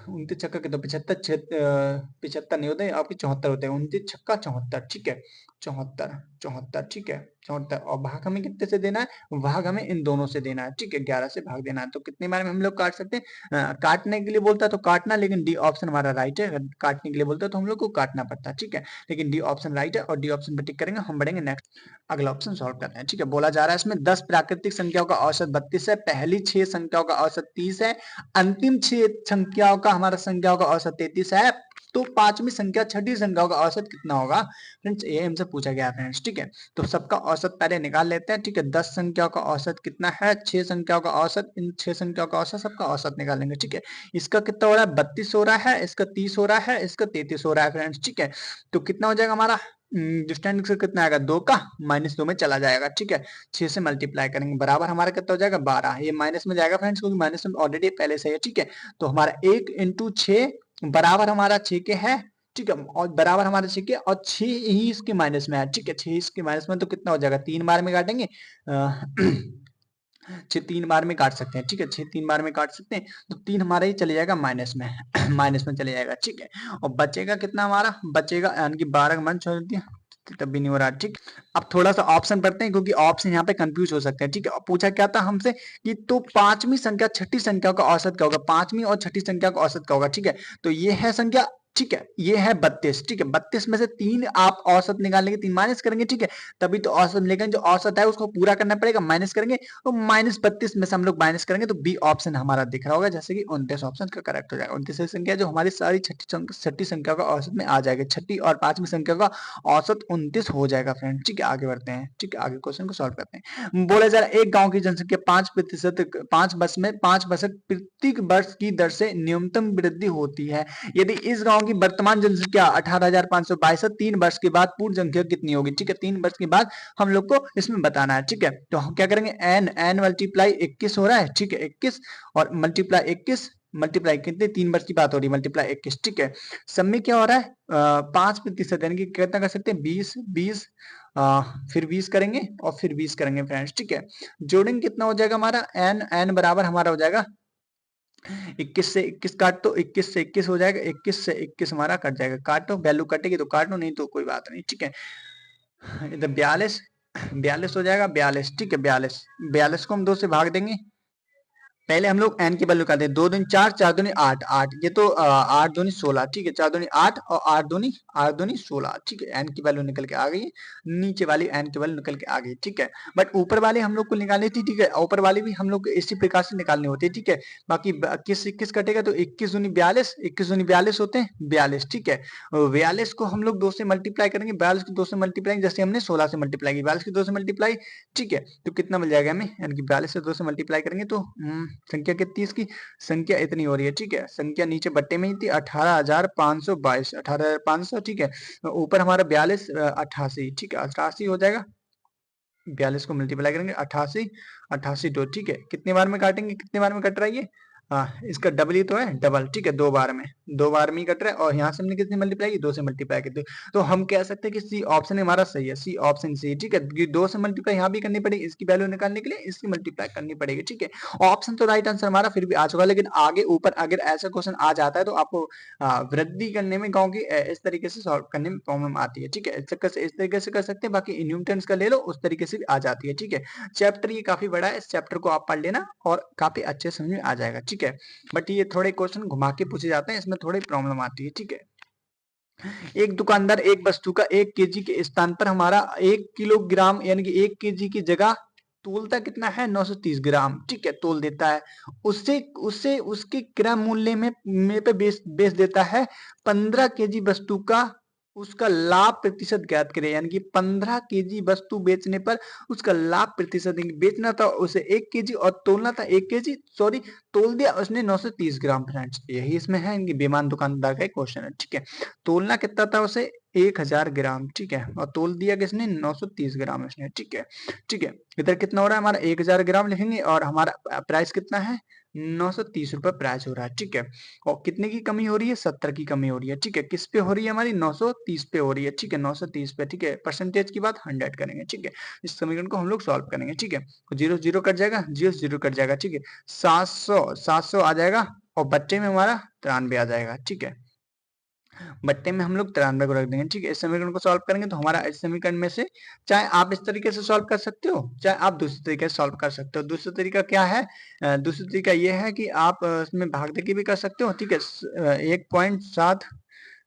29 छक्का कितना 75 नहीं होते आपके 74 होते हैं, 29 छक्का 74, ठीक है, 74 74, ठीक है, 74 और भाग हमें कितने से देना है, भाग हमें इन दोनों से देना है, ठीक है, 11 से भाग देना है, तो कितने बार में हम लोग काट सकते हैं, काटने के लिए बोलता है तो काटना, लेकिन डी ऑप्शन हमारा राइट है, अगर काटने के लिए बोलता है तो हम लोग को काटना पड़ता है, ठीक है, लेकिन डी ऑप्शन राइट है और डी ऑप्शन पर टिक करेंगे, हम बढ़ेंगे नेक्स्ट, अगला ऑप्शन सॉल्व करते हैं, ठीक है, बोला जा रहा है इसमें 10 प्राकृतिक संख्याओं का औसत 32 है, पहली 6 संख्याओं का औसत 30 है, अंतिम 6 संख्याओं का हमारा संख्याओं का औसत 33 है, तो पांचवी संख्या छठी संख्याओं का औसत कितना होगा, फ्रेंड्स ये हमसे पूछा गया फ्रेंड्स, ठीक है, तो सबका औसत पहले निकाल लेते हैं, ठीक है, 10 संख्याओं का औसत कितना है, 6 संख्याओं का औसत, इन 6 संख्याओं का औसत सबका औसत निकालेंगे, ठीक है, इसका कितना हो रहा है 32 हो रहा है, इसका 30 हो रहा है, इसका 33 हो रहा है फ्रेंड्स, ठीक है, तो कितना हो जाएगा हमारा डिस्टेंस कितना आएगा 2 का -2 में चला जाएगा, ठीक है, 6 से मल्टीप्लाई करेंगे बराबर हमारा कितना हो जाएगा 12, ये माइनस में जाएगा फ्रेंड्स क्योंकि माइनस में ऑलरेडी पहले से है, ठीक है, तो हमारा 1 × 6 बराबर हमारा 6 के है, ठीक है, और बराबर हमारे 6 के और 6 ही इसके माइनस में है, ठीक है, 6 इसके माइनस में तो कितना हो जाएगा 3 बार में काटेंगे 6 3 बार में काट सकते हैं, ठीक है, 6 3 बार में काट सकते हैं, तो 3 हमारा ही चले जाएगा माइनस में माइनस में चले जाएगा, ठीक है। और बचेगा कितना हमारा, बचेगा यानी कि 12 का मान छोड़ दिया, तब भी नहीं हो रहा, ठीक। अब थोड़ा सा ऑप्शन पढ़ते हैं क्योंकि ऑप्शन यहाँ पे कंफ्यूज हो सकते हैं, ठीक है। और पूछा क्या था हमसे कि तो पांचवी संख्या छठी संख्या का औसत क्या होगा, पांचवी और छठी संख्या का औसत क्या होगा, ठीक है। तो ये है संख्या, ठीक है, ये है 32, ठीक है। 32 में से 3 आप औसत निकाल लेंगे, 3 माइनस करेंगे, ठीक है, तभी तो औसत मिलेगा। जो औसत है उसको पूरा करना पड़ेगा, माइनस करेंगे, तो -32 में से हम लोग माइनस करेंगे, तो बी ऑप्शन हमारा दिख रहा होगा, जैसे कि 29 ऑप्शन का करेक्ट हो जाएगा। 29 संख्या जो हमारी सारी छठी संख्या का औसत में आ जाएगी, छठी और पांचवी संख्या का औसत 29 हो जाएगा फ्रेंड, ठीक है। आगे बढ़ते हैं, ठीक है, आगे क्वेश्चन को सॉल्व करते हैं। बोला जा रहा है एक गांव की जनसंख्या 5% 5 वर्ष प्रति वर्ष की दर से न्यूनतम वृद्धि होती है। यदि इस गांव की वर्तमान जनसंख्या 18,522 है, 3 वर्ष के बाद पूर्ण जनसंख्या कितनी होगी, ठीक है। 3 वर्ष के बाद हम लोग को इसमें बताना है, ठीक है। तो हम क्या करेंगे, एन मल्टीप्लाई 21 हो रहा है, ठीक है, 21 और मल्टीप्लाई 21 मल्टीप्लाई कितने, 3 वर्ष की बात हो रही है, मल्टीप्लाई 21, ठीक है। सब में क्या हो रहा है 5% यानी कि कितना कर सकते हैं 20 20 फिर 20 करेंगे और फिर 20 करेंगे फ्रेंड्स, ठीक है। जोड़ेंगे कितना हो जाएगा हमारा एन बराबर हमारा हो जाएगा 21 से 21 काट, तो 21 से 21 हो जाएगा, 21 से 21 हमारा कट जाएगा, काटो वैल्यू कटेगी तो काटो, नहीं तो कोई बात नहीं, ठीक है। इधर 42 42 हो जाएगा, 42, ठीक है, 42 42 को हम 2 से भाग देंगे। पहले हम लोग एन की वैल्यू निकालते हैं, 2 दूनी 4 4 दूनी 8 8, ये तो 8 दूनी 16, ठीक है, 4 दूनी 8 और 8 दूनी 16, ठीक है। एन की वैल्यू निकल के आ गई, नीचे वाली एन की वैल्यू निकल के आ गई, ठीक है। बट ऊपर वाली हम लोग को निकालनी थी, ठीक है, ऊपर वाली भी हम लोग को इसी प्रकार से निकालनी होती है, ठीक है। बाकी 21 21 कटेगा तो 21 दूनी 42, 21 दूनी 42 होते हैं 42, ठीक है। 42 को हम लोग 2 से मल्टीप्लाई करेंगे, 42 को 2 से मल्टीप्लाई जैसे हमने 16 से मल्टीप्लाई की, 42 को 2 से मल्टीप्लाई, ठीक है। तो कितना मिल जाएगा हमें, यानी कि 42 से 2 से मल्टीप्लाई करेंगे तो संख्या कितनी इसकी, संख्या इतनी हो रही है, ठीक है। संख्या नीचे बट्टे में ही थी 18,522, 18,500, ठीक है। ऊपर हमारा 42 88, ठीक है, 88 हो जाएगा। 42 को मल्टीप्लाई करेंगे 88 88 दो, ठीक है। कितने बार में काटेंगे, कितने बार में कट रहा है ये, इसका डबल ही तो है, डबल, ठीक है, 2 बार में ही कट रहा है। और यहाँ से हमने कितनी मल्टीप्लाई की, 2 से मल्टीप्लाई की, तो हम कह सकते हैं कि सी ऑप्शन हमारा सही है, सी ऑप्शन सही, ठीक है। 2 से मल्टीप्लाई यहाँ भी करनी पड़ेगी, इसकी वैल्यू निकालने के लिए इसकी मल्टीप्लाई करनी पड़ेगी, ठीक है। ऑप्शन तो राइट आंसर हमारा फिर भी आ चुका, लेकिन आगे ऊपर अगर ऐसा क्वेश्चन आ जाता है तो आपको वृद्धि करने में गाँव की इस तरीके से सॉल्व करने में प्रॉब्लम आती है, ठीक है। इस चक्कर से इस तरीके से कर सकते हैं, बाकी न्यूटन्स का ले लो उस तरीके से भी आ जाती है, ठीक है। चैप्टर ये काफी बड़ा है, इस चैप्टर को आप पढ़ लेना और काफी अच्छे समझ में आ जाएगा, ठीक है। बट ये थोड़े क्वेश्चन घुमा के पूछे जाते हैं, इसमें थोड़ी प्रॉब्लम आती है, ठीक है। एक दुकानदार एक वस्तु का 1 केजी के स्थान पर हमारा 1 किलोग्राम यानी कि 1 केजी की जगह तोलता कितना है 930 ग्राम, ठीक है, तोल देता है। उससे उससे उसके क्रय मूल्य में पे बेच देता है 15 केजी वस्तु का, उसका लाभ प्रतिशत ज्ञात करें, यानी कि 15 केजी वस्तु बेचने पर उसका लाभ प्रतिशत, बेचना था उसे 1 केजी और तोलना था 1 केजी, सॉरी तोल दिया उसने 930 ग्राम फ्रेंड्स, यही इसमें है इनकी बेईमान दुकानदार का क्वेश्चन है, ठीक है। तोलना कितना था उसे 1000 ग्राम, ठीक है, और तोल दिया किसने 930 ग्राम इसने, ठीक है, ठीक है। इधर कितना हो रहा है हमारा 1000 ग्राम लिखेंगे और हमारा प्राइस कितना है 930 रुपए प्राइस हो रहा है, ठीक है। और कितने की कमी हो रही है 70 की कमी हो रही है, ठीक है। किस पे हो रही है हमारी 930 पे हो रही है, ठीक है, 930 पे, ठीक है। परसेंटेज की बात 100 करेंगे, ठीक है। इस समीकरण को हम लोग सॉल्व करेंगे, ठीक है। 0 0 कट जाएगा, 0 0 कट जाएगा, ठीक है। 700 आ जाएगा और बच्चे में हमारा 93 आ जाएगा, ठीक है। बट्टे में हम लोग 93 को रख देंगे, ठीक है। इस समीकरण को सॉल्व करेंगे तो हमारा इस समीकरण में से चाहे आप इस तरीके से सॉल्व कर सकते हो, चाहे आप दूसरे तरीके से सॉल्व कर सकते हो। दूसरा तरीका क्या है, दूसरा तरीका ये है कि आप इसमें भाग दे के भी कर सकते हो, ठीक है। 1.7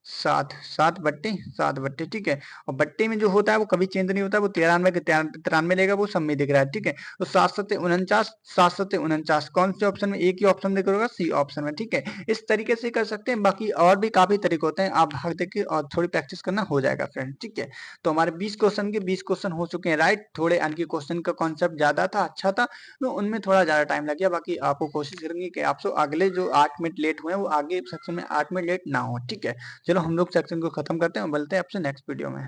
7 बट्टे, ठीक है। और बट्टे में जो होता है वो कभी चेंज नहीं होता, वो 93 के 93 लेगा, वो सब में दिख रहा है, ठीक है। तो 7 7 49 कौन से ऑप्शन में, एक ही ऑप्शन देकर होगा सी ऑप्शन में, ठीक है। इस तरीके से कर सकते हैं, बाकी और भी काफी तरीके होते हैं, आप भाग देके और थोड़ी प्रैक्टिस करना हो जाएगा फ्रेंड, ठीक है। तो हमारे 20 क्वेश्चन के 20 क्वेश्चन हो चुके हैं राइट, थोड़े आणखी क्वेश्चन का कॉन्सेप्ट ज्यादा था, अच्छा था, तो उनमें थोड़ा ज्यादा टाइम लग गया। बाकी आपको कोशिश करेंगे कि आपसे अगले जो 8 मिनट लेट हुए हैं वो आगे सेक्शन में 8 मिनट लेट ना हो, ठीक है। चलो हम लोग सेक्शन को खत्म करते हैं और मिलते हैं आपसे नेक्स्ट वीडियो में।